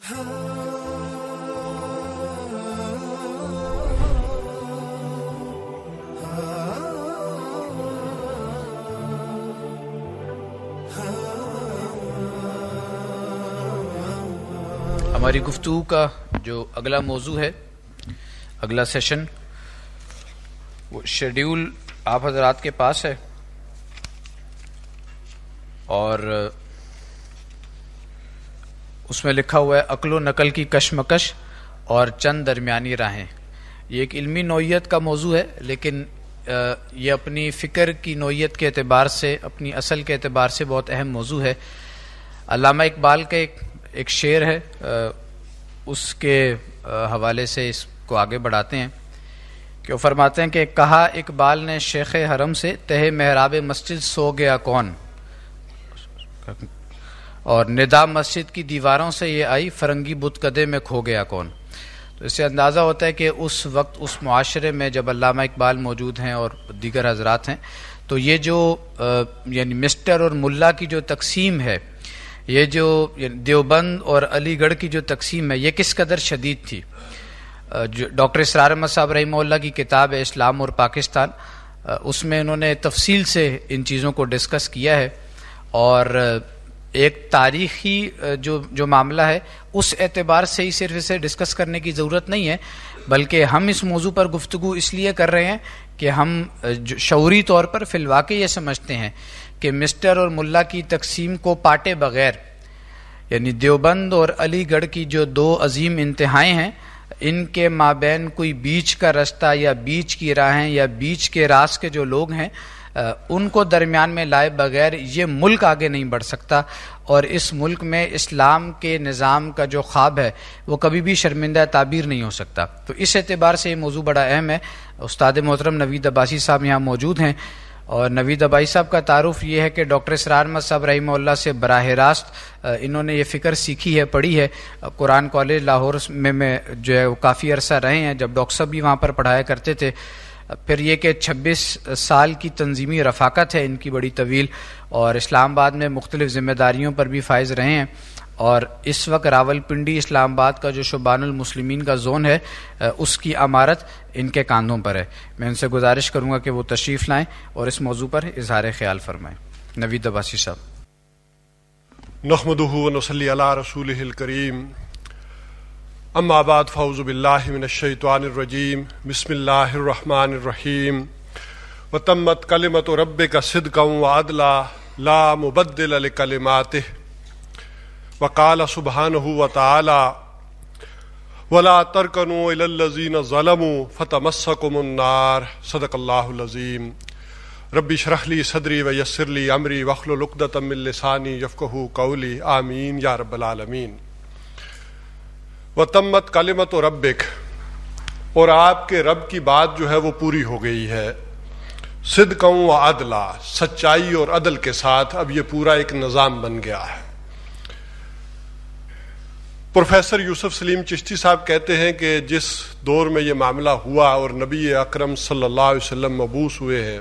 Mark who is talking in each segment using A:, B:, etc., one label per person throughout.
A: ہماری گفتگو کا جو اگلا موضوع ہے، اگلا سیشن، وہ شیڈیول آپ حضرات کے پاس ہے اور اس میں لکھا ہوا ہے عقل و نقل کی کشمکش اور چند درمیانی راہیں۔ یہ ایک علمی نوعیت کا موضوع ہے، لیکن یہ اپنی فکر کی نوعیت کے اعتبار سے، اپنی اصل کے اعتبار سے بہت اہم موضوع ہے۔ علامہ اقبال کا ایک شعر ہے، اس کے حوالے سے اس کو آگے بڑھاتے ہیں کہ وہ فرماتے ہیں کہ کہا اقبال نے شیخ حرم سے، تہے محراب مسجد سو گیا کون، اور ندا مسجد کی دیواروں سے یہ آئی، فرنگی بت کدے میں کھو گیا کون۔ تو اس سے اندازہ ہوتا ہے کہ اس وقت اس معاشرے میں جب علامہ اقبال موجود ہیں اور دیگر حضرات ہیں، تو یہ جو یعنی مسٹر اور ملا کی جو تقسیم ہے، یہ جو دیوبند اور علی گڑھ کی جو تقسیم ہے، یہ کس قدر شدید تھی۔ ڈاکٹر اسرار احمد صاحب رحمہ اللہ کی کتاب ہے اسلام اور پاکستان، اس میں انہوں نے تفصیل سے ان چیزوں کو ڈسکس کیا ہے، اور ایک تاریخی جو معاملہ ہے اس اعتبار سے ہی صرف اسے ڈسکس کرنے کی ضرورت نہیں ہے، بلکہ ہم اس موضوع پر گفتگو اس لیے کر رہے ہیں کہ ہم شعوری طور پر فی الواقع یہ سمجھتے ہیں کہ مسٹر اور ملا کی تقسیم کو پاٹے بغیر، یعنی دیوبند اور علی گڑھ کی جو دو عظیم انتہائیں ہیں، ان کے مابین کوئی بیچ کا رستہ یا بیچ کی راہیں یا بیچ کے راس کے جو لوگ ہیں، ان کو درمیان میں لائے بغیر یہ ملک آگے نہیں بڑھ سکتا، اور اس ملک میں اسلام کے نظام کا جو خواب ہے وہ کبھی بھی شرمندہ تعبیر نہیں ہو سکتا۔ تو اس اعتبار سے یہ موضوع بڑا اہم ہے۔ استاد محترم نوید عباسی صاحب یہاں موجود ہیں، اور نوید عباسی صاحب کا تعارف یہ ہے کہ ڈاکٹر اسرار احمد صاحب رحمہ اللہ سے براہ راست انہوں نے یہ فکر سیکھی ہے، پڑھی ہے۔ قرآن کالج لاہور میں جو ہے وہ کافی عرصہ رہے ہیں، جب ڈاکٹر صاحب بھی وہاں پر پڑھایا کرتے تھے۔ پھر یہ کہ 26 سال کی تنظیمی رفاقت ہے ان کی بڑی طویل، اور اسلام آباد میں مختلف ذمہ داریوں پر بھی فائز رہے ہیں، اور اس وقت راولپنڈی اسلام آباد کا جو شبان المسلمین کا زون ہے، اس کی امارت ان کے کاندھوں پر ہے۔ میں ان سے گزارش کروں گا کہ وہ تشریف لائیں اور اس موضوع پر اظہار خیال فرمائیں۔ نوید عباسی صاحب۔
B: نحمدہ ونصلی علی رسولہ الکریم، اما بعد، فاعوذ باللہ من الشیطان الرجیم، بسم اللہ الرحمن الرحیم۔ وتمت کلمۃ ربک صدقا وعدلا لا مبدل لکلماتہ، وقال سبحانہ وتعالی ولا ترکنوا الی الذین ظلموا فتمسکم النار، صدق اللہ العظیم۔ رب اشرح لی صدری ویسر لی امری واحلل عقدۃ من لسانی یفقہوا قولی، آمین یا رب العالمین۔ وتمت کلمۃ ربک، اور آپ کے رب کی بات جو ہے وہ پوری ہو گئی ہے، صدقا و عدلا، سچائی اور عدل کے ساتھ۔ اب یہ پورا ایک نظام بن گیا ہے۔ پروفیسر یوسف سلیم چشتی صاحب کہتے ہیں کہ جس دور میں یہ معاملہ ہوا اور نبی اکرم صلی اللہ علیہ وسلم مبعوث ہوئے ہیں،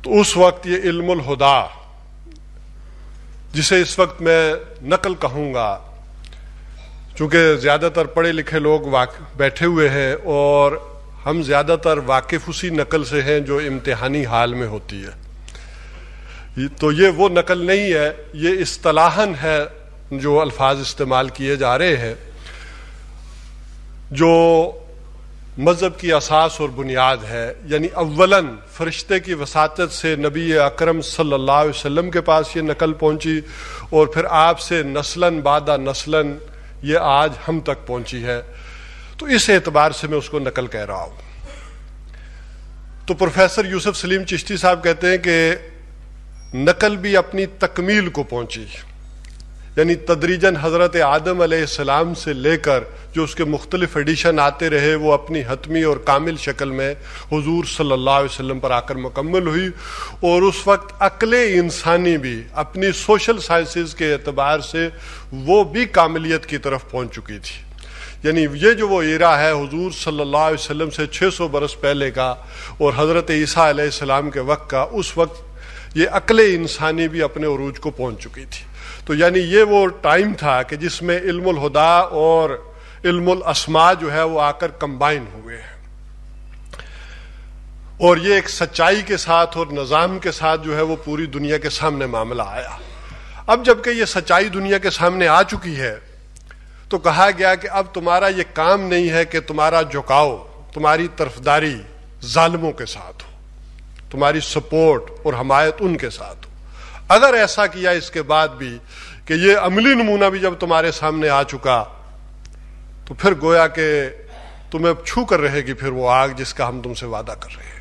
B: تو اس وقت یہ علم الہدا، جسے اس وقت میں نقل کہوں گا، چونکہ زیادہ تر پڑھے لکھے لوگ بیٹھے ہوئے ہیں اور ہم زیادہ تر واقف اسی نقل سے ہیں جو امتحانی حال میں ہوتی ہے، تو یہ وہ نقل نہیں ہے، یہ اصطلاحاً ہے جو الفاظ استعمال کیے جا رہے ہیں، جو مذہب کی اساس اور بنیاد ہے۔ یعنی اولاً فرشتے کی وساطت سے نبی اکرم صلی اللہ علیہ وسلم کے پاس یہ نقل پہنچی، اور پھر آپ سے نسلاً بعد نسلاً یہ آج ہم تک پہنچی ہے، تو اس اعتبار سے میں اس کو نقل کہہ رہا ہوں۔ تو پروفیسر یوسف سلیم چشتی صاحب کہتے ہیں کہ نقل بھی اپنی تکمیل کو پہنچی، یعنی تدریجاً حضرت آدم علیہ السلام سے لے کر جو اس کے مختلف ایڈیشن آتے رہے، وہ اپنی حتمی اور کامل شکل میں حضور صلی اللہ علیہ وسلم پر آ کر مکمل ہوئی، اور اس وقت عقل انسانی بھی اپنی سوشل سائنسز کے اعتبار سے وہ بھی کاملیت کی طرف پہنچ چکی تھی۔ یعنی یہ جو وہ ایرا ہے حضور صلی اللہ علیہ وسلم سے 600 برس پہلے کا اور حضرت عیسیٰ علیہ السلام کے وقت کا، اس وقت یہ عقل انسانی بھی اپنے عروج کو پہنچ چکی تھی۔ تو یعنی یہ وہ ٹائم تھا کہ جس میں علم الہدا اور علم الاسماء جو ہے وہ آ کر کمبائن ہوئے ہیں، اور یہ ایک سچائی کے ساتھ اور نظام کے ساتھ جو ہے وہ پوری دنیا کے سامنے معاملہ آیا۔ اب جب کہ یہ سچائی دنیا کے سامنے آ چکی ہے تو کہا گیا کہ اب تمہارا یہ کام نہیں ہے کہ تمہارا جھکاؤ، تمہاری طرفداری ظالموں کے ساتھ ہو، تمہاری سپورٹ اور حمایت ان کے ساتھ ہو۔ اگر ایسا کیا اس کے بعد بھی کہ یہ عملی نمونہ بھی جب تمہارے سامنے آ چکا تو پھر گویا کہ تمہیں چھو کر رہے گی پھر وہ آگ جس کا ہم تم سے وعدہ کر رہے ہیں۔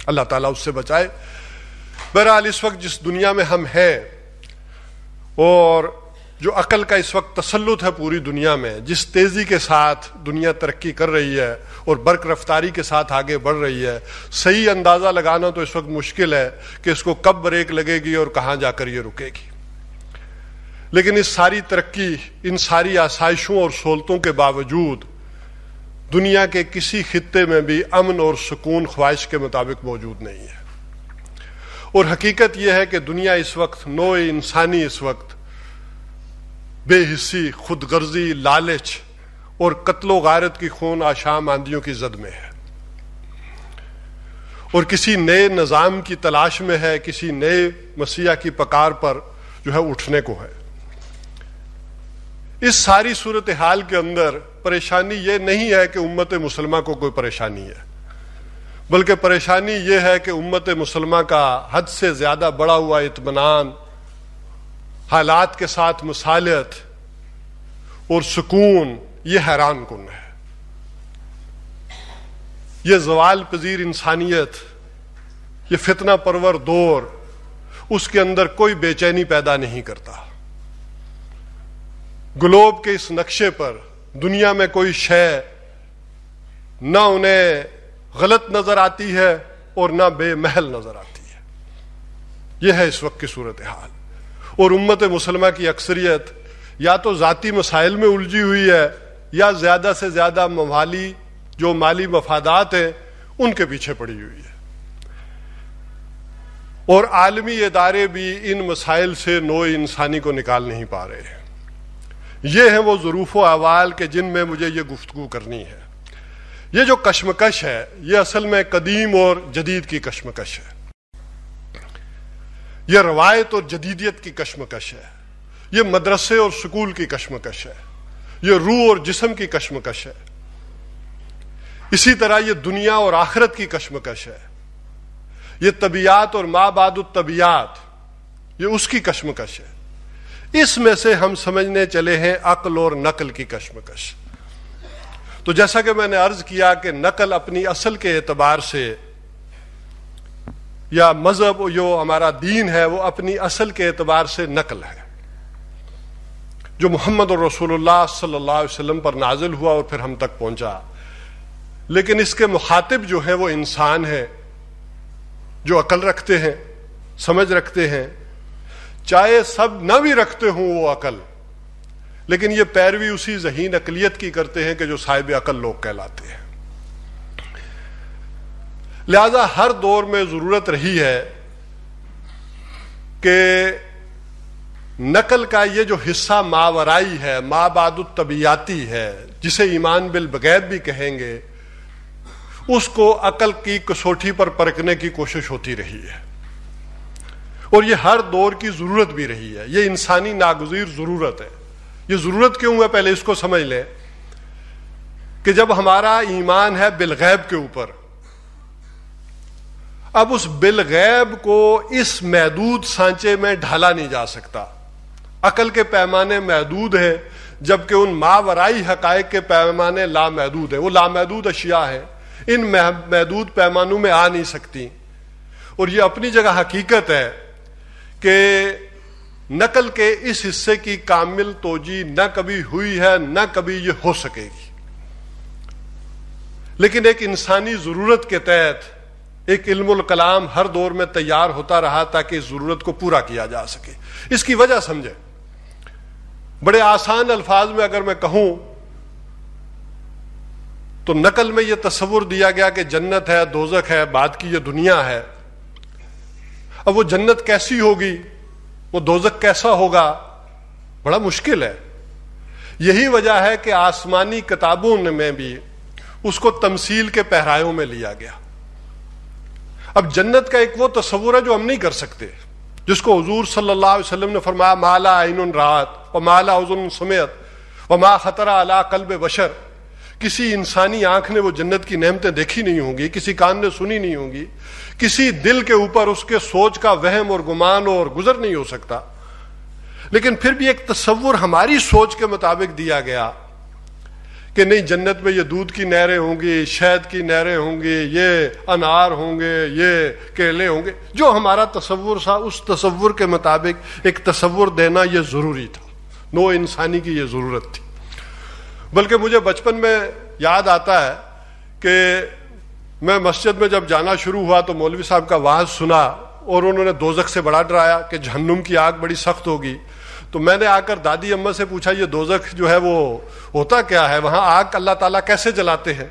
B: اللہ تعالیٰ اس سے بچائے۔ بہرحال اس وقت جس دنیا میں ہم ہیں اور جو عقل کا اس وقت تسلط ہے پوری دنیا میں، جس تیزی کے ساتھ دنیا ترقی کر رہی ہے اور برق رفتاری کے ساتھ آگے بڑھ رہی ہے، صحیح اندازہ لگانا تو اس وقت مشکل ہے کہ اس کو کب بریک لگے گی اور کہاں جا کر یہ رکے گی۔ لیکن اس ساری ترقی، ان ساری آسائشوں اور سہولتوں کے باوجود دنیا کے کسی خطے میں بھی امن اور سکون خواہش کے مطابق موجود نہیں ہے۔ اور حقیقت یہ ہے کہ دنیا اس وقت، نوع انسانی اس وقت بے حسی، خود غرضی، لالچ اور قتل و غارت کی خون آشام آندھیوں کی زد میں ہے، اور کسی نئے نظام کی تلاش میں ہے، کسی نئے مسیح کی پکار پر جو ہے اٹھنے کو ہے۔ اس ساری صورتحال کے اندر پریشانی یہ نہیں ہے کہ امت مسلمہ کو کوئی پریشانی ہے، بلکہ پریشانی یہ ہے کہ امت مسلمہ کا حد سے زیادہ بڑا ہوا اطمینان، حالات کے ساتھ مصالحت اور سکون، یہ حیران کن ہے۔ یہ زوال پذیر انسانیت، یہ فتنہ پرور دور، اس کے اندر کوئی بے چینی پیدا نہیں کرتا۔ گلوب کے اس نقشے پر دنیا میں کوئی شے نہ انہیں غلط نظر آتی ہے اور نہ بے محل نظر آتی ہے۔ یہ ہے اس وقت کی صورتحال، اور امت مسلمہ کی اکثریت یا تو ذاتی مسائل میں الجھی ہوئی ہے یا زیادہ سے زیادہ مالی مفادات ہیں ان کے پیچھے پڑی ہوئی ہے، اور عالمی ادارے بھی ان مسائل سے نوع انسانی کو نکال نہیں پا رہے ہیں۔ یہ ہیں وہ ظروف و احوال کہ جن میں مجھے یہ گفتگو کرنی ہے۔ یہ جو کشمکش ہے یہ اصل میں قدیم اور جدید کی کشمکش ہے، یہ روایت اور جدیدیت کی کشمکش ہے، یہ مدرسے اور سکول کی کشمکش ہے، یہ روح اور جسم کی کشمکش ہے، اسی طرح یہ دنیا اور آخرت کی کشمکش ہے، یہ طبیعات اور ما بعد الطبیعات، یہ اس کی کشمکش ہے۔ اس میں سے ہم سمجھنے چلے ہیں عقل اور نقل کی کشمکش۔ تو جیسا کہ میں نے عرض کیا کہ نقل اپنی اصل کے اعتبار سے، یا مذہب جو ہمارا دین ہے وہ اپنی اصل کے اعتبار سے نقل ہے، جو محمد رسول اللہ صلی اللہ علیہ وسلم پر نازل ہوا اور پھر ہم تک پہنچا۔ لیکن اس کے مخاطب جو ہیں وہ انسان ہیں جو عقل رکھتے ہیں، سمجھ رکھتے ہیں، چاہے سب نہ بھی رکھتے ہوں وہ عقل، لیکن یہ پیروی اسی ذہین عقلیت کی کرتے ہیں کہ جو صاحب عقل لوگ کہلاتے ہیں۔ لہذا ہر دور میں ضرورت رہی ہے کہ نقل کا یہ جو حصہ ماورائی ہے، ما بعد الطبیعاتی ہے، جسے ایمان بالغیب بھی کہیں گے، اس کو عقل کی کسوٹی پر پرکھنے کی کوشش ہوتی رہی ہے، اور یہ ہر دور کی ضرورت بھی رہی ہے۔ یہ انسانی ناگزیر ضرورت ہے۔ یہ ضرورت کیوں ہے پہلے اس کو سمجھ لیں کہ جب ہمارا ایمان ہے بالغیب کے اوپر، اب اس بالغیب کو اس محدود سانچے میں ڈھالا نہیں جا سکتا۔ عقل کے پیمانے محدود ہیں، جبکہ ان ماورائی حقائق کے پیمانے لامحدود ہیں۔ وہ لامحدود اشیاء ہیں، ان محدود پیمانوں میں آ نہیں سکتی، اور یہ اپنی جگہ حقیقت ہے کہ نقل کے اس حصے کی کامل توجیہ نہ کبھی ہوئی ہے نہ کبھی یہ ہو سکے گی، لیکن ایک انسانی ضرورت کے تحت ایک علم الکلام ہر دور میں تیار ہوتا رہا تاکہ اس ضرورت کو پورا کیا جا سکے۔ اس کی وجہ سمجھیں، بڑے آسان الفاظ میں اگر میں کہوں تو نقل میں یہ تصور دیا گیا کہ جنت ہے، دوزخ ہے، بعد کی یہ دنیا ہے۔ اب وہ جنت کیسی ہوگی، وہ دوزخ کیسا ہوگا، بڑا مشکل ہے. یہی وجہ ہے کہ آسمانی کتابوں میں بھی اس کو تمثیل کے پہرائیوں میں لیا گیا. اب جنت کا ایک وہ تصور ہے جو ہم نہیں کر سکتے, جس کو حضور صلی اللہ علیہ وسلم نے فرمایا مالا عین رات و مالا اذن سمعت وما خطر علی قلب بشر. کسی انسانی آنکھ نے وہ جنت کی نعمتیں دیکھی نہیں ہوں گی, کسی کان نے سنی نہیں ہوں گی, کسی دل کے اوپر اس کے سوچ کا وہم اور گمان اور گزر نہیں ہو سکتا. لیکن پھر بھی ایک تصور ہماری سوچ کے مطابق دیا گیا کہ نہیں, جنت میں یہ دودھ کی نہریں ہوں گی, شہد کی نہریں ہوں گی, یہ انار ہوں گے, یہ کیلے ہوں گے. جو ہمارا تصور تھا اس تصور کے مطابق ایک تصور دینا یہ ضروری تھا, نو انسانی کی یہ ضرورت تھی. بلکہ مجھے بچپن میں یاد آتا ہے کہ میں مسجد میں جب جانا شروع ہوا تو مولوی صاحب کا واعظ سنا اور انہوں نے دوزخ سے بڑا ڈرایا کہ جہنم کی آگ بڑی سخت ہوگی. تو میں نے آ کر دادی اماں سے پوچھا یہ دوزخ جو ہے وہ ہوتا کیا ہے, وہاں آگ اللہ تعالیٰ کیسے جلاتے ہیں؟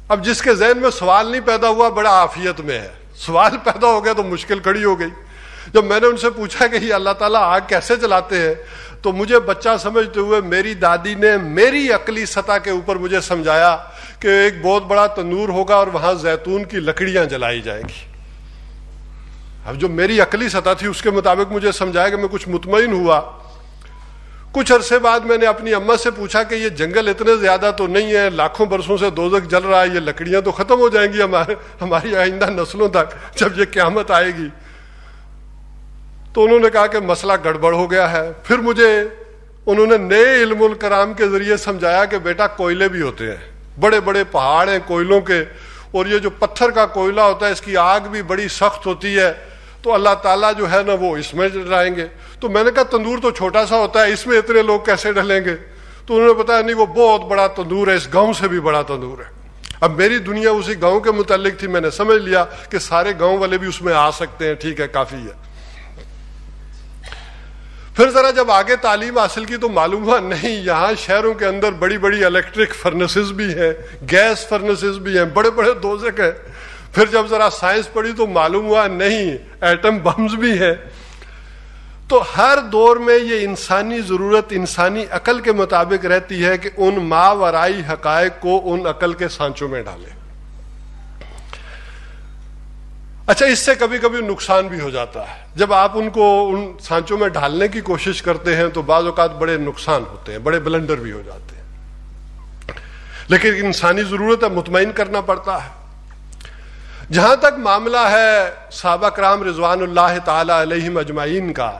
B: اب جس کے ذہن میں سوال نہیں پیدا ہوا بڑا عافیت میں ہے, سوال پیدا ہو گیا تو مشکل کھڑی ہو گئی. جب میں نے ان سے پوچھا کہ یہ اللہ تعالیٰ آگ کیسے جلاتے ہیں, تو مجھے بچہ سمجھتے ہوئے میری دادی نے میری عقلی سطح کے اوپر مجھے سمجھایا کہ ایک بہت بڑا تندور ہوگا اور وہاں زیتون کی لکڑیاں جلائی جائیں گی. اب جو میری عقلی سطح تھی اس کے مطابق مجھے سمجھایا کہ میں کچھ مطمئن ہوا. کچھ عرصے بعد میں نے اپنی اماں سے پوچھا کہ یہ جنگل اتنے زیادہ تو نہیں ہے, لاکھوں برسوں سے دوزخ جل رہا ہے, یہ لکڑیاں تو ختم ہو جائیں گی ہماری آئندہ نسلوں تک جب یہ قیامت آئے گی. تو انہوں نے کہا کہ مسئلہ گڑبڑ ہو گیا ہے. پھر مجھے انہوں نے نئے علم الکلام کے ذریعے سمجھایا کہ بیٹا کوئلے بھی ہوتے ہیں, بڑے بڑے پہاڑ ہیں کوئلوں کے, اور یہ جو پتھر کا کوئلہ ہوتا ہے اس کی آگ بھی بڑی سخت ہوتی ہے, تو اللہ تعالیٰ جو ہے نا وہ اس میں ڈلائیں گے. تو میں نے کہا تندور تو چھوٹا سا ہوتا ہے, اس میں اتنے لوگ کیسے ڈلیں گے؟ تو انہوں نے بتایا نہیں وہ بہت بڑا تندور ہے, اس گاؤں سے بھی بڑا تندور ہے. اب میری دنیا اسی گاؤں کے متعلق تھی, میں نے سمجھ لیا کہ سارے گاؤں والے بھی اس میں آ سکتے ہیں, ٹھیک ہے کافی ہے. پھر ذرا جب آگے تعلیم حاصل کی تو معلوم ہوا نہیں, یہاں شہروں کے اندر بڑی بڑی الیکٹرک فرنسز بھی ہیں, گیس فرنسز بھی ہیں, بڑے بڑے دوزخ ہیں. پھر جب ذرا سائنس پڑھی تو معلوم ہوا نہیں, ایٹم بمز بھی ہیں. تو ہر دور میں یہ انسانی ضرورت انسانی عقل کے مطابق رہتی ہے کہ ان ماورائی حقائق کو ان عقل کے سانچوں میں ڈالے. اچھا, اس سے کبھی کبھی نقصان بھی ہو جاتا ہے. جب آپ ان کو ان سانچوں میں ڈالنے کی کوشش کرتے ہیں تو بعض اوقات بڑے نقصان ہوتے ہیں, بڑے بلنڈر بھی ہو جاتے ہیں. لیکن انسانی ضرورت ہے, مطمئن کرنا پڑتا ہے. جہاں تک معاملہ ہے صحابہ کرام رضوان اللہ تعالی علیہم اجمعین کا,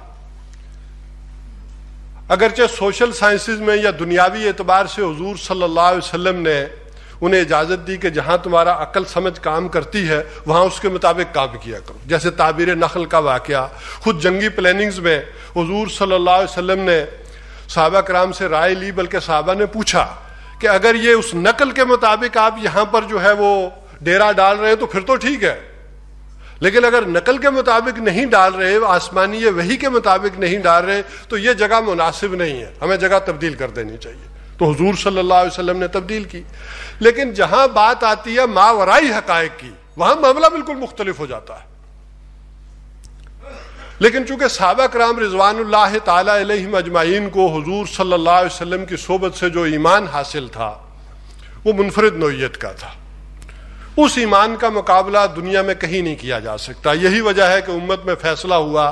B: اگرچہ سوشل سائنسز میں یا دنیاوی اعتبار سے حضور صلی اللہ علیہ وسلم نے انہیں اجازت دی کہ جہاں تمہارا عقل سمجھ کام کرتی ہے وہاں اس کے مطابق کام کیا کرو. جیسے تعبیر نخل کا واقعہ, خود جنگی پلاننگز میں حضور صلی اللہ علیہ وسلم نے صحابہ کرام سے رائے لی, بلکہ صحابہ نے پوچھا کہ اگر یہ اس نقل کے مطابق آپ یہاں پر جو ہے وہ ڈیرا ڈال رہے ہیں تو پھر تو ٹھیک ہے, لیکن اگر نقل کے مطابق نہیں ڈال رہے, آسمانی یا وحی کے مطابق نہیں ڈال رہے, تو یہ جگہ مناسب نہیں ہے, ہمیں جگہ تبدیل کر دینی چاہیے. تو حضور صلی اللہ علیہ وسلم نے تبدیل کی. لیکن جہاں بات آتی ہے ماورائی حقائق کی, وہاں معاملہ بالکل مختلف ہو جاتا ہے. لیکن چونکہ صحابہ کرام رضوان اللہ تعالی علیہم اجمعین کو حضور صلی اللہ علیہ وسلم کی صحبت سے جو ایمان حاصل تھا وہ منفرد نوعیت کا تھا, اس ایمان کا مقابلہ دنیا میں کہیں نہیں کیا جا سکتا. یہی وجہ ہے کہ امت میں فیصلہ ہوا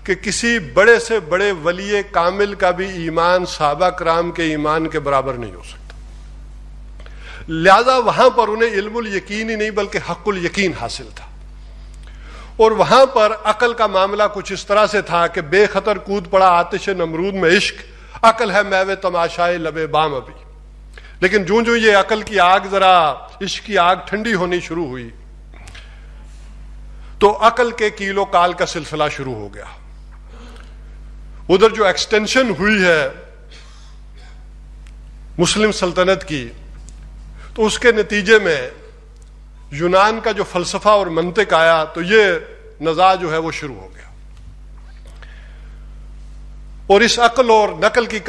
B: کہ کسی بڑے سے بڑے ولی کامل کا بھی ایمان صحابہ کرام کے ایمان کے برابر نہیں ہو سکتا. لہذا وہاں پر انہیں علم الیقین ہی نہیں بلکہ حق الیقین حاصل تھا, اور وہاں پر عقل کا معاملہ کچھ اس طرح سے تھا کہ بے خطر کود پڑا آتش نمرود میں عشق, عقل ہے میوے تماشائے لبے بام ابھی. لیکن جوں جوں یہ عقل کی آگ ذرا عشق کی آگ ٹھنڈی ہونی شروع ہوئی تو عقل کے کیل و کال کا سلسلہ شروع ہو گیا. ادھر جو ایکسٹینشن ہوئی ہے مسلم سلطنت کی, تو اس کے نتیجے میں یونان کا جو فلسفہ اور منطق آیا تو یہ نزاع جو ہے وہ شروع ہو گیا. اور اس عقل اور نقل کی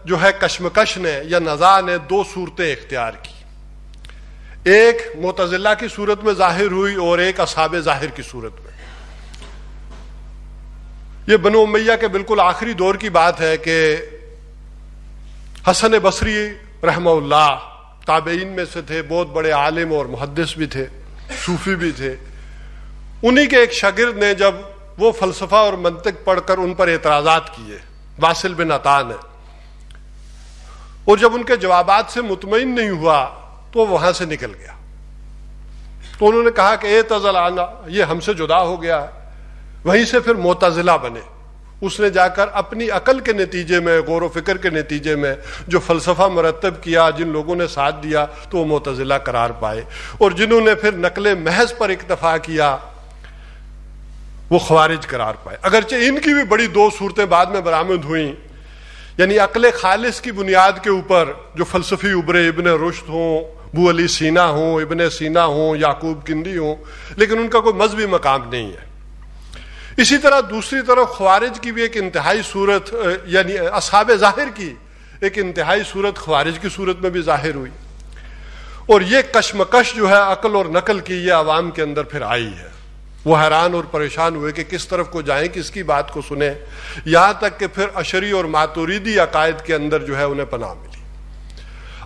B: جو ہے کشمکش نے یا نزاع نے دو صورتیں اختیار کی, ایک معتزلہ کی صورت میں ظاہر ہوئی اور ایک اصحاب ظاہر کی صورت میں. یہ بنو امیہ کے بالکل آخری دور کی بات ہے کہ حسن بصری رحمہ اللہ تابعین میں سے تھے، بہت بڑے عالم اور محدث بھی تھے، صوفی بھی تھے. انہی کے ایک شاگرد نے جب وہ فلسفہ اور منطق پڑھ کر ان پر اعتراضات کیے، واصل بن عطان ہے، اور جب ان کے جوابات سے مطمئن نہیں ہوا تو وہاں سے نکل گیا. تو انہوں نے کہا کہ اعتزل عنا، یہ ہم سے جدا ہو گیا. وہیں سے پھر معتزلہ بنے. اس نے جا کر اپنی عقل کے نتیجے میں، غور و فکر کے نتیجے میں جو فلسفہ مرتب کیا، جن لوگوں نے ساتھ دیا تو وہ معتزلہ قرار پائے، اور جنہوں نے پھر نقل محض پر اکتفا کیا وہ خوارج قرار پائے. اگرچہ ان کی بھی بڑی دو صورتیں بعد میں برآمد ہوئیں، یعنی عقل خالص کی بنیاد کے اوپر جو فلسفی ابھرے، ابن رشد ہوں، ابو علی سینا ہوں، ابن سینا ہوں، یعقوب کندی ہوں، لیکن ان کا کوئی مذہبی مقام نہیں ہے. اسی طرح دوسری طرف خوارج کی بھی ایک انتہائی صورت، یعنی اصحاب ظاہر کی ایک انتہائی صورت خوارج کی صورت میں بھی ظاہر ہوئی، اور یہ کشمکش جو ہے عقل اور نقل کی یہ عوام کے اندر پھر آئی ہے. وہ حیران اور پریشان ہوئے کہ کس طرف کو جائیں، کس کی بات کو سنیں، یہاں تک کہ پھر اشعری اور ماتوریدی عقائد کے اندر جو ہے انہیں پناہ ملی.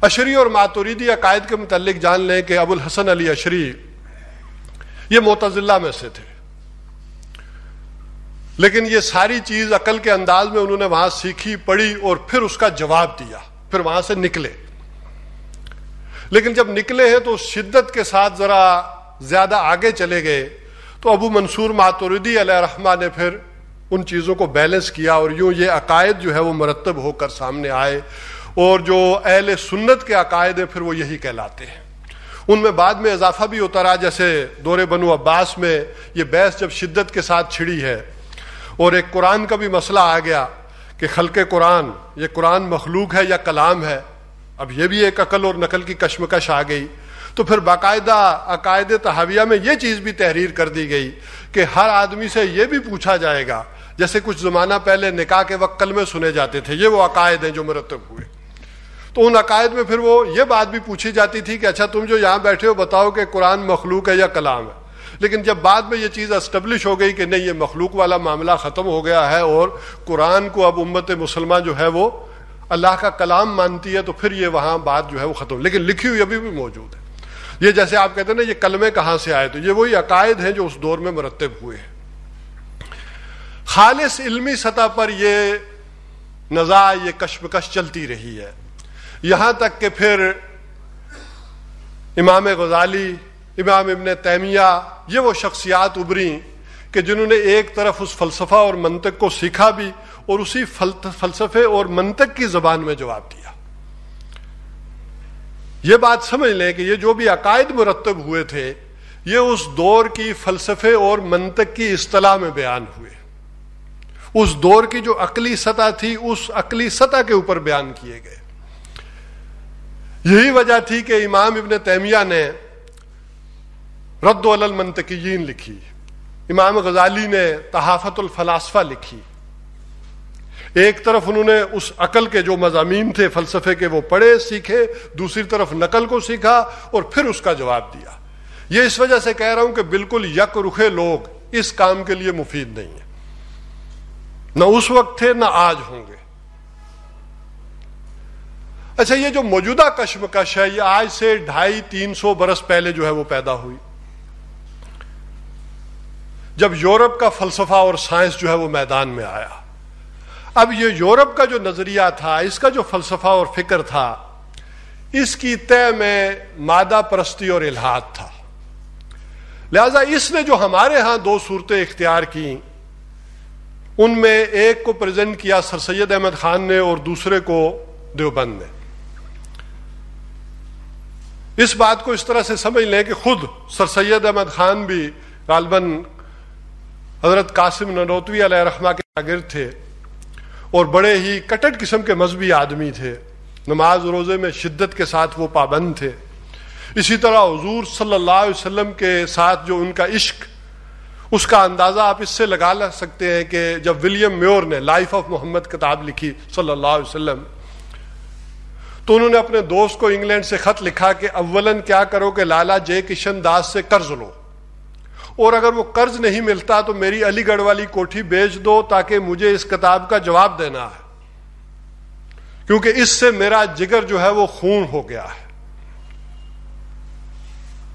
B: اشعری اور ماتوریدی عقائد کے متعلق جان لیں کہ ابو الحسن علی اشعری یہ معتزلہ میں سے تھے، لیکن یہ ساری چیز عقل کے انداز میں انہوں نے وہاں سیکھی، پڑھی اور پھر اس کا جواب دیا، پھر وہاں سے نکلے. لیکن جب نکلے ہیں تو شدت کے ساتھ ذرا زیادہ آگے چلے گئے، تو ابو منصور ماتوریدی علیہ رحمہ نے پھر ان چیزوں کو بیلنس کیا، اور یوں یہ عقائد جو ہے وہ مرتب ہو کر سامنے آئے، اور جو اہل سنت کے عقائد ہیں پھر وہ یہی کہلاتے ہیں. ان میں بعد میں اضافہ بھی ہوتا رہا، جیسے دور بنو عباس میں یہ بحث جب شدت کے ساتھ چھڑی ہے، اور ایک قرآن کا بھی مسئلہ آ گیا کہ خلق قرآن، یہ قرآن مخلوق ہے یا کلام ہے. اب یہ بھی ایک عقل اور نقل کی کشمکش آ گئی. تو پھر باقاعدہ عقائد تحاویہ میں یہ چیز بھی تحریر کر دی گئی کہ ہر آدمی سے یہ بھی پوچھا جائے گا، جیسے کچھ زمانہ پہلے نکاح کے وقت کلمے سنے جاتے تھے، یہ وہ عقائد ہیں جو مرتب ہوئے. تو ان عقائد میں پھر وہ یہ بات بھی پوچھی جاتی تھی کہ اچھا تم جو یہاں بیٹھے ہو بتاؤ کہ قرآن مخلوق ہے یا کلام ہے. لیکن جب بعد میں یہ چیز اسٹیبلش ہو گئی کہ نہیں، یہ مخلوق والا معاملہ ختم ہو گیا ہے، اور قرآن کو اب امت مسلمہ جو ہے وہ اللہ کا کلام مانتی ہے، تو پھر یہ وہاں بات جو ہے وہ ختم. لیکن لکھی ہوئی ابھی بھی موجود ہے. یہ جیسے آپ کہتے ہیں نا یہ کلمے کہاں سے آئے، تو یہ وہی عقائد ہیں جو اس دور میں مرتب ہوئے ہیں. خالص علمی سطح پر یہ نزاع، یہ کشمکش چلتی رہی ہے، یہاں تک کہ پھر امام غزالی، امام ابن تیمیہ، یہ وہ شخصیات ابھریں کہ جنہوں نے ایک طرف اس فلسفہ اور منطق کو سیکھا بھی، اور اسی فلسفے اور منطق کی زبان میں جواب دیا. یہ بات سمجھ لیں کہ یہ جو بھی عقائد مرتب ہوئے تھے یہ اس دور کی فلسفے اور منطق کی اصطلاح میں بیان ہوئے. اس دور کی جو عقلی سطح تھی اس عقلی سطح کے اوپر بیان کیے گئے. یہی وجہ تھی کہ امام ابن تیمیہ نے رد علی المنطقیین لکھی، امام غزالی نے تحافت الفلاسفہ لکھی. ایک طرف انہوں نے اس عقل کے جو مضامین تھے فلسفے کے وہ پڑھے سیکھے، دوسری طرف نقل کو سیکھا اور پھر اس کا جواب دیا. یہ اس وجہ سے کہہ رہا ہوں کہ بالکل یک رخے لوگ اس کام کے لیے مفید نہیں ہیں، نہ اس وقت تھے نہ آج ہوں گے. اچھا، یہ جو موجودہ کشمکش ہے یہ آج سے 250-300 برس پہلے جو ہے وہ پیدا ہوئی، جب یورپ کا فلسفہ اور سائنس جو ہے وہ میدان میں آیا. اب یہ یورپ کا جو نظریہ تھا، اس کا جو فلسفہ اور فکر تھا، اس کی طے میں مادہ پرستی اور الحاد تھا. لہذا اس نے جو ہمارے ہاں دو صورتیں اختیار کی، ان میں ایک کو پریزنٹ کیا سر سید احمد خان نے اور دوسرے کو دیوبند نے. اس بات کو اس طرح سے سمجھ لیں کہ خود سر سید احمد خان بھی غالباً حضرت قاسم نانوتوی علیہ رحمہ کے شاگرد تھے، اور بڑے ہی کٹڑ قسم کے مذہبی آدمی تھے. نماز روزے میں شدت کے ساتھ وہ پابند تھے. اسی طرح حضور صلی اللہ علیہ وسلم کے ساتھ جو ان کا عشق، اس کا اندازہ آپ اس سے لگا سکتے ہیں کہ جب ولیم میور نے لائف آف محمد کتاب لکھی صلی اللہ علیہ وسلم، تو انہوں نے اپنے دوست کو انگلینڈ سے خط لکھا کہ اولاً کیا کرو کہ لالا جے کشن داس سے قرض لو، اور اگر وہ قرض نہیں ملتا تو میری علی گڑھ والی کوٹھی بیچ دو تاکہ مجھے اس کتاب کا جواب دینا ہے، کیونکہ اس سے میرا جگر جو ہے وہ خون ہو گیا ہے.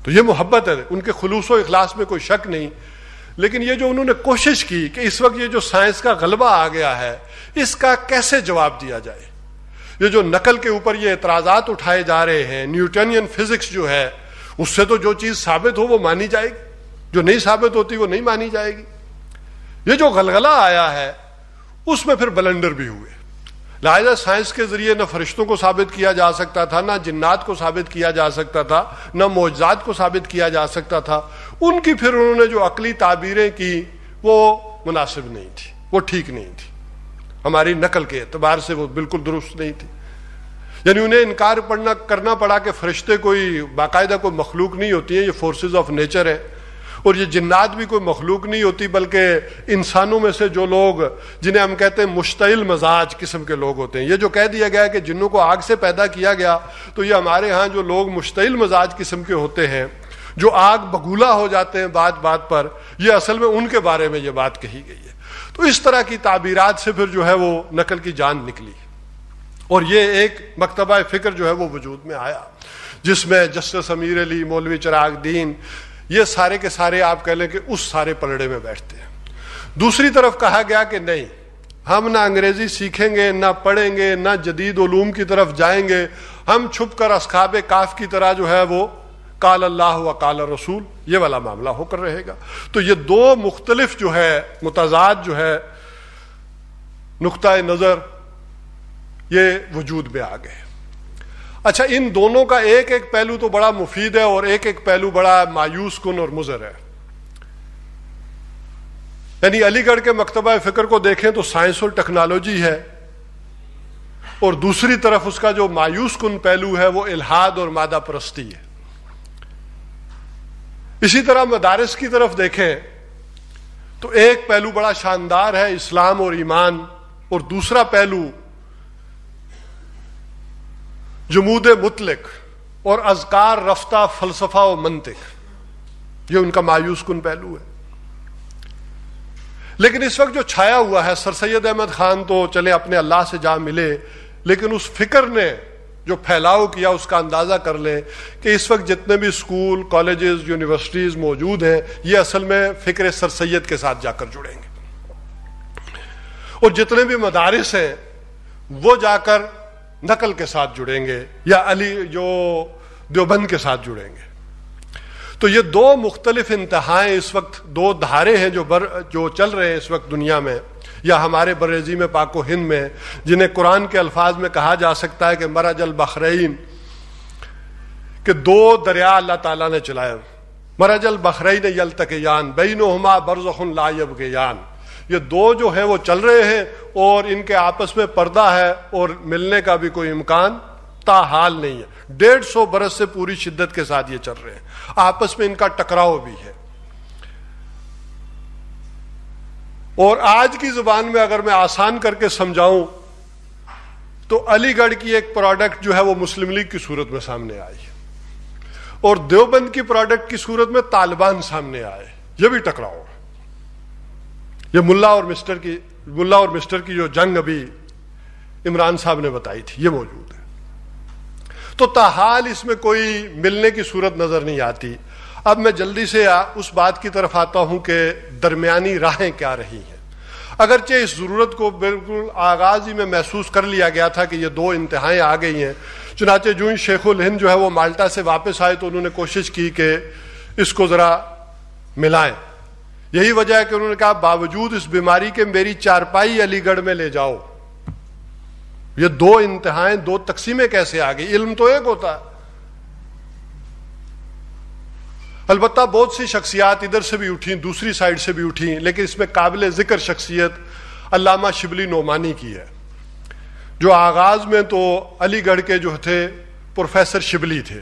B: تو یہ محبت ہے، ان کے خلوص و اخلاص میں کوئی شک نہیں. لیکن یہ جو انہوں نے کوشش کی کہ اس وقت یہ جو سائنس کا غلبہ آ گیا ہے اس کا کیسے جواب دیا جائے، یہ جو نقل کے اوپر یہ اعتراضات اٹھائے جا رہے ہیں، نیوٹنین فزکس جو ہے اس سے تو جو چیز ثابت ہو وہ مانی جائے گی، جو نہیں ثابت ہوتی وہ نہیں مانی جائے گی. یہ جو غلغلہ آیا ہے اس میں پھر بلنڈر بھی ہوئے. لہذا سائنس کے ذریعے نہ فرشتوں کو ثابت کیا جا سکتا تھا، نہ جنات کو ثابت کیا جا سکتا تھا، نہ معجزات کو ثابت کیا جا سکتا تھا. ان کی پھر انہوں نے جو عقلی تعبیریں کی وہ مناسب نہیں تھی، وہ ٹھیک نہیں تھی، ہماری نقل کے اعتبار سے وہ بالکل درست نہیں تھی. یعنی انہیں انکار کرنا پڑا کہ فرشتے کوئی باقاعدہ کوئی مخلوق نہیں ہوتی ہیں، یہ فورسز آف نیچر ہے، اور یہ جنات بھی کوئی مخلوق نہیں ہوتی بلکہ انسانوں میں سے جو لوگ جنہیں ہم کہتے ہیں مشتعل مزاج قسم کے لوگ ہوتے ہیں. یہ جو کہہ دیا گیا ہے کہ جنوں کو آگ سے پیدا کیا گیا، تو یہ ہمارے ہاں جو لوگ مشتعل مزاج قسم کے ہوتے ہیں جو آگ بگولا ہو جاتے ہیں بات بات پر، یہ اصل میں ان کے بارے میں یہ بات کہی گئی ہے. تو اس طرح کی تعبیرات سے پھر جو ہے وہ نقل کی جان نکلی، اور یہ ایک مکتبہ فکر جو ہے وہ وجود میں آیا جس میں جسٹس امیر علی، مولوی چراغ دین، یہ سارے کے سارے آپ کہہ لیں کہ اس سارے پلڑے میں بیٹھتے ہیں. دوسری طرف کہا گیا کہ نہیں، ہم نہ انگریزی سیکھیں گے، نہ پڑھیں گے، نہ جدید علوم کی طرف جائیں گے، ہم چھپ کر اصحاب کہف کی طرح جو ہے وہ قال اللہ و قال رسول یہ والا معاملہ ہو کر رہے گا. تو یہ دو مختلف جو ہے متضاد جو ہے نقطۂ نظر یہ وجود میں آ گئے. اچھا، ان دونوں کا ایک ایک پہلو تو بڑا مفید ہے اور ایک ایک پہلو بڑا مایوس کن اور مضر ہے. یعنی علی گڑھ کے مکتبہ فکر کو دیکھیں تو سائنس اور ٹیکنالوجی ہے، اور دوسری طرف اس کا جو مایوس کن پہلو ہے وہ الحاد اور مادہ پرستی ہے. اسی طرح مدارس کی طرف دیکھیں تو ایک پہلو بڑا شاندار ہے اسلام اور ایمان، اور دوسرا پہلو جمود مطلق اور اذکار رفتہ فلسفہ و منطق، یہ ان کا مایوس کن پہلو ہے. لیکن اس وقت جو چھایا ہوا ہے، سر سید احمد خان تو چلے اپنے اللہ سے جا ملے، لیکن اس فکر نے جو پھیلاؤ کیا اس کا اندازہ کر لیں کہ اس وقت جتنے بھی اسکول، کالجز، یونیورسٹیز موجود ہیں یہ اصل میں فکر سر سید کے ساتھ جا کر جڑیں گے، اور جتنے بھی مدارس ہیں وہ جا کر نقل کے ساتھ جڑیں گے یا علی جو دیوبند کے ساتھ جڑیں گے. تو یہ دو مختلف انتہائیں اس وقت، دو دھارے ہیں جو چل رہے ہیں اس وقت دنیا میں یا ہمارے برعظیم پاک و ہند میں، جنہیں قرآن کے الفاظ میں کہا جا سکتا ہے کہ مرج البحرین، کہ دو دریا اللہ تعالیٰ نے چلائے. مرج البحرین یلتقیان بینہما برزخ لا یبغیان، یہ دو جو ہیں وہ چل رہے ہیں اور ان کے آپس میں پردہ ہے اور ملنے کا بھی کوئی امکان تاحال نہیں ہے. 150 برس سے پوری شدت کے ساتھ یہ چل رہے ہیں، آپس میں ان کا ٹکراؤ بھی ہے. اور آج کی زبان میں اگر میں آسان کر کے سمجھاؤں تو علی گڑھ کی ایک پروڈکٹ جو ہے وہ مسلم لیگ کی صورت میں سامنے آئی، اور دیوبند کی پروڈکٹ کی صورت میں طالبان سامنے آئے. یہ بھی ٹکراؤ ہے. یہ ملا اور مسٹر کی جو جنگ ابھی عمران صاحب نے بتائی تھی یہ موجود ہے. تو تاحال اس میں کوئی ملنے کی صورت نظر نہیں آتی. اب میں جلدی سے اس بات کی طرف آتا ہوں کہ درمیانی راہیں کیا رہی ہیں. اگرچہ اس ضرورت کو بالکل آغاز ہی میں محسوس کر لیا گیا تھا کہ یہ دو انتہائیں آ گئی ہیں، چنانچہ جو ہی شیخ الہند جو ہے وہ مالٹا سے واپس آئے تو انہوں نے کوشش کی کہ اس کو ذرا ملائیں. یہی وجہ ہے کہ انہوں نے کہا باوجود اس بیماری کے میری چارپائی علی گڑھ میں لے جاؤ. یہ دو انتہائیں، دو تقسیمیں کیسے آ گئی؟ علم تو ایک ہوتا ہے. البتہ بہت سی شخصیات ادھر سے بھی اٹھیں، دوسری سائڈ سے بھی اٹھیں، لیکن اس میں قابل ذکر شخصیت علامہ شبلی نعمانی کی ہے، جو آغاز میں تو علی گڑھ کے جو تھے پروفیسر شبلی تھے،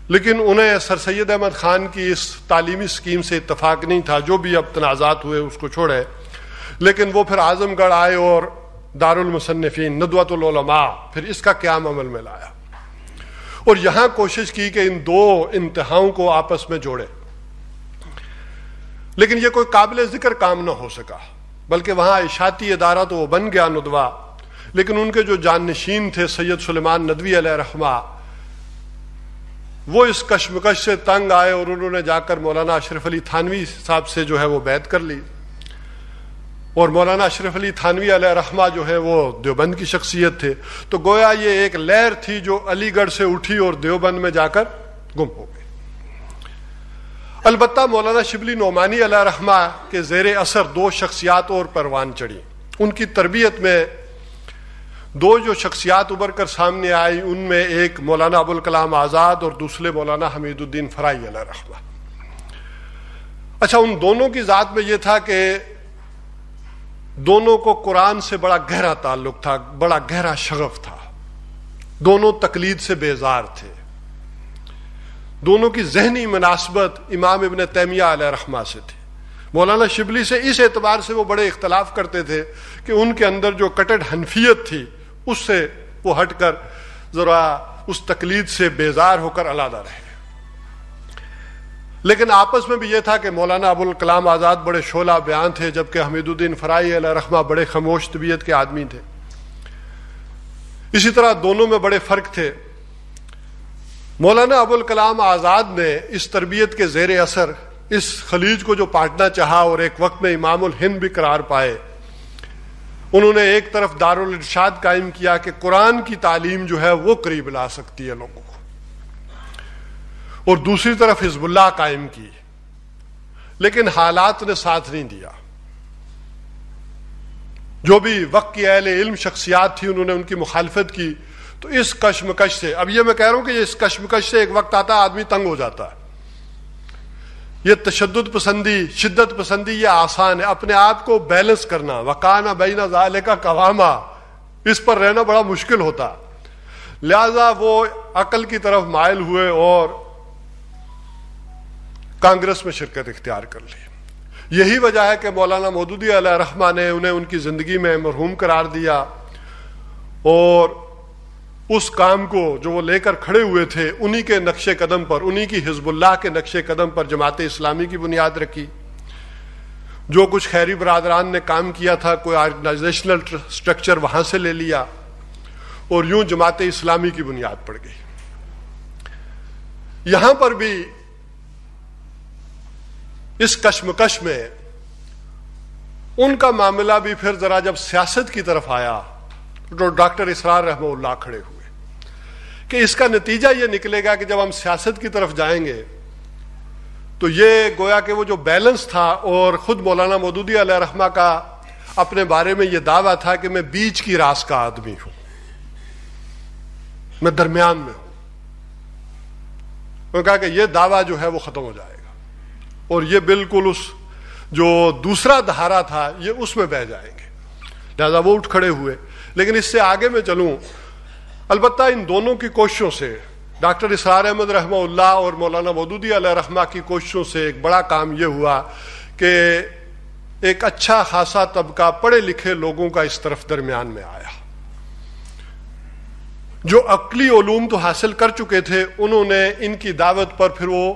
B: لیکن انہیں سر سید احمد خان کی اس تعلیمی سکیم سے اتفاق نہیں تھا. جو بھی اب تنازعات ہوئے اس کو چھوڑے، لیکن وہ پھر اعظم گڑھ آئے اور دارالمصنفین ندوۃ العلماء پھر اس کا قیام عمل میں لایا، اور یہاں کوشش کی کہ ان دو انتہاؤں کو آپس میں جوڑے. لیکن یہ کوئی قابل ذکر کام نہ ہو سکا، بلکہ وہاں اشاعتی ادارہ تو وہ بن گیا ندوہ، لیکن ان کے جو جانشین تھے سید سلیمان ندوی علیہ رحمہ، وہ اس کشمکش سے تنگ آئے اور انہوں نے جا کر مولانا اشرف علی تھانوی صاحب سے جو ہے وہ بیعت کر لی، اور مولانا اشرف علی تھانوی علیہ رحمہ جو ہے وہ دیوبند کی شخصیت تھے، تو گویا یہ ایک لہر تھی جو علی گڑھ سے اٹھی اور دیوبند میں جا کر گم ہو گئی۔ البتہ مولانا شبلی نعمانی علیہ رحمہ کے زیر اثر دو شخصیات اور پروان چڑھی، ان کی تربیت میں دو جو شخصیات ابھر کر سامنے آئی، ان میں ایک مولانا ابوالکلام آزاد اور دوسرے مولانا حمید الدین فرائی علیہ رحمہ۔ اچھا، ان دونوں کی ذات میں یہ تھا کہ دونوں کو قرآن سے بڑا گہرا تعلق تھا، بڑا گہرا شغف تھا، دونوں تقلید سے بیزار تھے، دونوں کی ذہنی مناسبت امام ابن تیمیہ علیہ رحمہ سے تھی۔ مولانا شبلی سے اس اعتبار سے وہ بڑے اختلاف کرتے تھے کہ ان کے اندر جو کٹڑ حنفیت تھی اس سے وہ ہٹ کر ذرا اس تقلید سے بیزار ہو کر علیحدہ رہے، لیکن آپس میں بھی یہ تھا کہ مولانا ابوالکلام آزاد بڑے شعلہ بیان تھے، جبکہ حمید الدین فرائی علیہ رحمہ بڑے خاموش طبیعت کے آدمی تھے۔ اسی طرح دونوں میں بڑے فرق تھے۔ مولانا ابوالکلام آزاد نے اس تربیت کے زیر اثر اس خلیج کو جو پاٹنا چاہا اور ایک وقت میں امام الہند بھی قرار پائے، انہوں نے ایک طرف دارالارشاد قائم کیا کہ قرآن کی تعلیم جو ہے وہ قریب لا سکتی ہے لوگوں کو، اور دوسری طرف حزب اللہ قائم کی، لیکن حالات نے ساتھ نہیں دیا۔ جو بھی وقت کی اہل علم شخصیات تھی انہوں نے ان کی مخالفت کی، تو اس کشمکش سے، اب یہ میں کہہ رہا ہوں کہ اس کشمکش سے ایک وقت آتا ہے آدمی تنگ ہو جاتا ہے۔ یہ تشدد پسندی، شدت پسندی یہ آسان ہے، اپنے آپ کو بیلنس کرنا، وکانا بین ذالک قواما، اس پر رہنا بڑا مشکل ہوتا، لہذا وہ عقل کی طرف مائل ہوئے اور کانگریس میں شرکت اختیار کر لی۔ یہی وجہ ہے کہ مولانا مودودی علیہ رحمہ نے انہیں ان کی زندگی میں مرحوم قرار دیا، اور اس کام کو جو وہ لے کر کھڑے ہوئے تھے انہی کے نقش قدم پر، انہی کی حزب اللہ کے نقش قدم پر جماعت اسلامی کی بنیاد رکھی۔ جو کچھ خیری برادران نے کام کیا تھا، کوئی آرگنائزیشنل سٹرکچر وہاں سے لے لیا، اور یوں جماعت اسلامی کی بنیاد پڑ گئی۔ یہاں پر بھی اس کشمکش میں ان کا معاملہ بھی پھر ذرا جب سیاست کی طرف آیا تو ڈاکٹر اسرار رحمہ اللہ کھڑے ہوئے کہ اس کا نتیجہ یہ نکلے گا کہ جب ہم سیاست کی طرف جائیں گے تو یہ گویا کہ وہ جو بیلنس تھا، اور خود مولانا مودودی علیہ رحمہ کا اپنے بارے میں یہ دعویٰ تھا کہ میں بیچ کی راس کا آدمی ہوں، میں درمیان میں ہوں، انہوں نے کہا کہ یہ دعویٰ جو ہے وہ ختم ہو جائے گا، اور یہ بالکل اس جو دوسرا دھارا تھا یہ اس میں بہ جائیں گے، لہذا وہ اٹھ کھڑے ہوئے۔ لیکن اس سے آگے میں چلوں، البتہ ان دونوں کی کوششوں سے، ڈاکٹر اسرار احمد رحمہ اللہ اور مولانا مودودی علیہ رحمہ کی کوششوں سے ایک بڑا کام یہ ہوا کہ ایک اچھا خاصا طبقہ پڑھے لکھے لوگوں کا اس طرف درمیان میں آیا۔ جو عقلی علوم تو حاصل کر چکے تھے، انہوں نے ان کی دعوت پر پھر وہ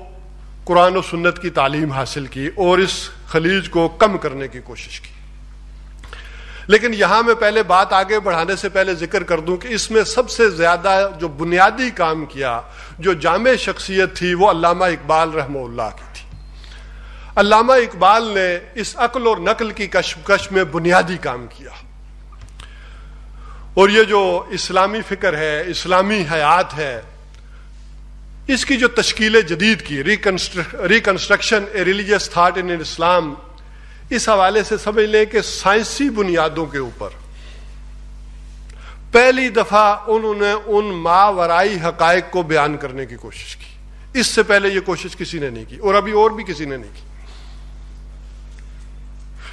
B: قرآن و سنت کی تعلیم حاصل کی اور اس خلیج کو کم کرنے کی کوشش کی۔ لیکن یہاں میں پہلے بات آگے بڑھانے سے پہلے ذکر کر دوں کہ اس میں سب سے زیادہ جو بنیادی کام کیا، جو جامع شخصیت تھی، وہ علامہ اقبال رحمہ اللہ کی تھی۔ علامہ اقبال نے اس عقل اور نقل کی کشمکش میں بنیادی کام کیا، اور یہ جو اسلامی فکر ہے، اسلامی حیات ہے، اس کی جو تشکیل جدید کی، reconstruction a religious thought in Islam, اس حوالے سے سمجھ لیں کہ سائنسی بنیادوں کے اوپر پہلی دفعہ انہوں نے ان ماورائی حقائق کو بیان کرنے کی کوشش کی۔ اس سے پہلے یہ کوشش کسی نے نہیں کی، اور ابھی اور بھی کسی نے نہیں کی،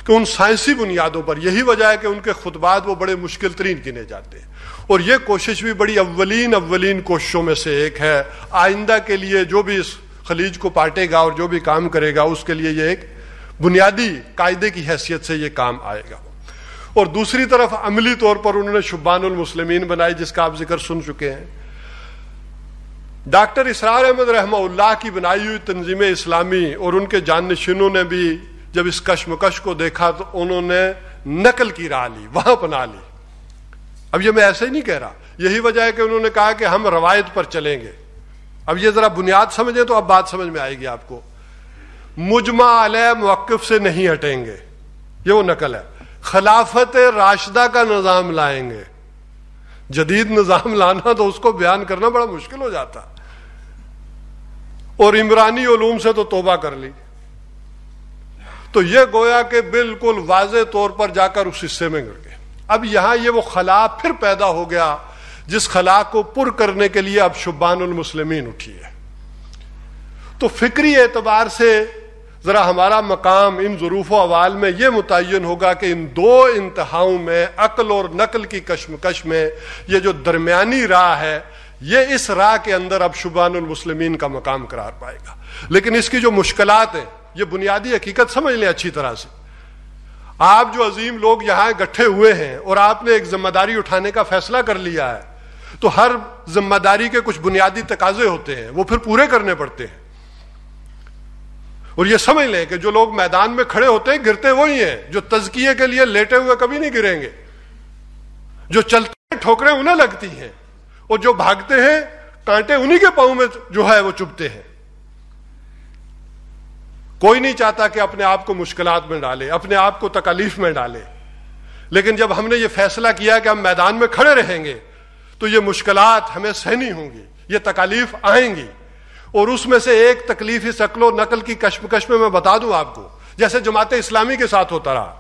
B: کہ ان سائنسی بنیادوں پر۔ یہی وجہ ہے کہ ان کے خطبات وہ بڑے مشکل ترین گنے جاتے ہیں، اور یہ کوشش بھی بڑی اولین کوششوں میں سے ایک ہے۔ آئندہ کے لیے جو بھی اس خلیج کو پاٹے گا اور جو بھی کام کرے گا، اس کے لیے یہ ایک بنیادی قاعدے کی حیثیت سے یہ کام آئے گا۔ اور دوسری طرف عملی طور پر انہوں نے شبان المسلمین بنائی، جس کا آپ ذکر سن چکے ہیں۔ ڈاکٹر اسرار احمد رحمہ اللہ کی بنائی ہوئی تنظیم اسلامی اور ان کے جانشینوں نے بھی جب اس کشمکش کو دیکھا تو انہوں نے نقل کی راہ لی, وہاں اپنا لی. اب یہ میں ایسے ہی نہیں کہہ رہا, یہی وجہ ہے کہ انہوں نے کہا کہ ہم روایت پر چلیں گے. اب یہ ذرا بنیاد سمجھیں تو اب بات سمجھ میں آئے گی آپ کو. مجمع علیہ موقف سے نہیں ہٹیں گے, یہ وہ نقل ہے. خلافت راشدہ کا نظام لائیں گے. جدید نظام لانا تو اس کو بیان کرنا بڑا مشکل ہو جاتا, اور عمرانی علوم سے تو توبہ کر لی. تو یہ گویا کہ بالکل واضح طور پر جا کر اس حصے میں گر گئے. اب یہاں یہ وہ خلا پھر پیدا ہو گیا جس خلا کو پر کرنے کے لیے اب شبان المسلمین اٹھی ہے. تو فکری اعتبار سے ذرا ہمارا مقام ان ظروف و احوال میں یہ متعین ہوگا کہ ان دو انتہاؤں میں, عقل اور نقل کی کشمکش میں, یہ جو درمیانی راہ ہے, یہ اس راہ کے اندر اب شبان المسلمین کا مقام قرار پائے گا. لیکن اس کی جو مشکلات ہیں, یہ بنیادی حقیقت سمجھ لیں اچھی طرح سے. آپ جو عظیم لوگ یہاں اکٹھے ہوئے ہیں اور آپ نے ایک ذمہ داری اٹھانے کا فیصلہ کر لیا ہے, تو ہر ذمہ داری کے کچھ بنیادی تقاضے ہوتے ہیں, وہ پھر پورے کرنے پڑتے ہیں. اور یہ سمجھ لیں کہ جو لوگ میدان میں کھڑے ہوتے ہیں گرتے وہی ہیں جو تزکیے کے لیے لیٹے ہوئے کبھی نہیں گریں گے. جو چلتے ہیں ٹھوکریں انہیں لگتی ہیں, اور جو بھاگتے ہیں کانٹے انہی کے پاؤں میں جو ہے وہ چبھتے ہیں. کوئی نہیں چاہتا کہ اپنے آپ کو مشکلات میں ڈالے, اپنے آپ کو تکالیف میں ڈالے. لیکن جب ہم نے یہ فیصلہ کیا کہ ہم میدان میں کھڑے رہیں گے تو یہ مشکلات ہمیں سہنی ہوں گی, یہ تکالیف آئیں گی. اور اس میں سے ایک تکلیف اس عقل و نقل کی کشمکش میں بتا دوں آپ کو, جیسے جماعت اسلامی کے ساتھ ہوتا رہا.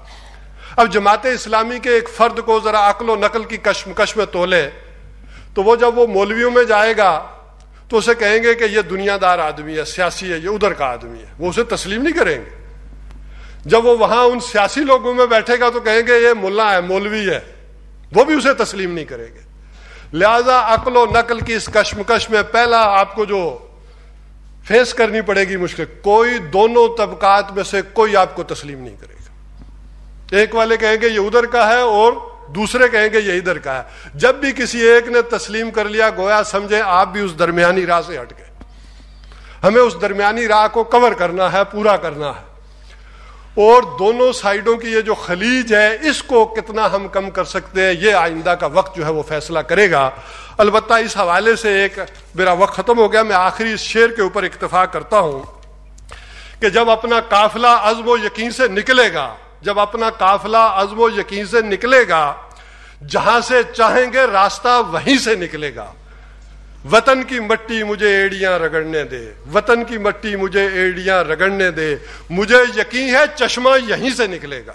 B: اب جماعت اسلامی کے ایک فرد کو ذرا عقل و نقل کی کشمکش میں تولے تو وہ جب وہ مولویوں میں جائے گا تو اسے کہیں گے کہ یہ دنیا دار آدمی ہے, سیاسی ہے, یہ ادھر کا آدمی ہے, وہ اسے تسلیم نہیں کریں گے. جب وہ وہاں ان سیاسی لوگوں میں بیٹھے گا تو کہیں گے یہ ملا ہے, مولوی ہے, وہ بھی اسے تسلیم نہیں کریں گے. لہذا عقل و نقل کی اس کشمکش میں پہلا آپ کو جو فیس کرنی پڑے گی مشکل, کوئی دونوں طبقات میں سے کوئی آپ کو تسلیم نہیں کرے گا. ایک والے کہیں گے یہ ادھر کا ہے اور دوسرے کہیں گے یہ ادھر کا ہے. جب بھی کسی ایک نے تسلیم کر لیا گویا سمجھے آپ بھی اس درمیانی راہ سے ہٹ گئے. ہمیں اس درمیانی راہ کو کور کرنا ہے, پورا کرنا ہے. اور دونوں سائیڈوں کی یہ جو خلیج ہے اس کو کتنا ہم کم کر سکتے ہیں یہ آئندہ کا وقت جو ہے وہ فیصلہ کرے گا. البتہ اس حوالے سے ایک میرا وقت ختم ہو گیا, میں آخری اس شعر کے اوپر اکتفا کرتا ہوں کہ جب اپنا قافلہ عزم و یقین سے نکلے گا, جب اپنا قافلہ عزم و یقین سے نکلے گا, جہاں سے چاہیں گے راستہ وہیں سے نکلے گا. وطن کی مٹی مجھے ایڑیاں رگڑنے دے, وطن کی مٹی مجھے ایڑیاں رگڑنے دے, مجھے یقین ہے چشمہ یہیں سے نکلے گا.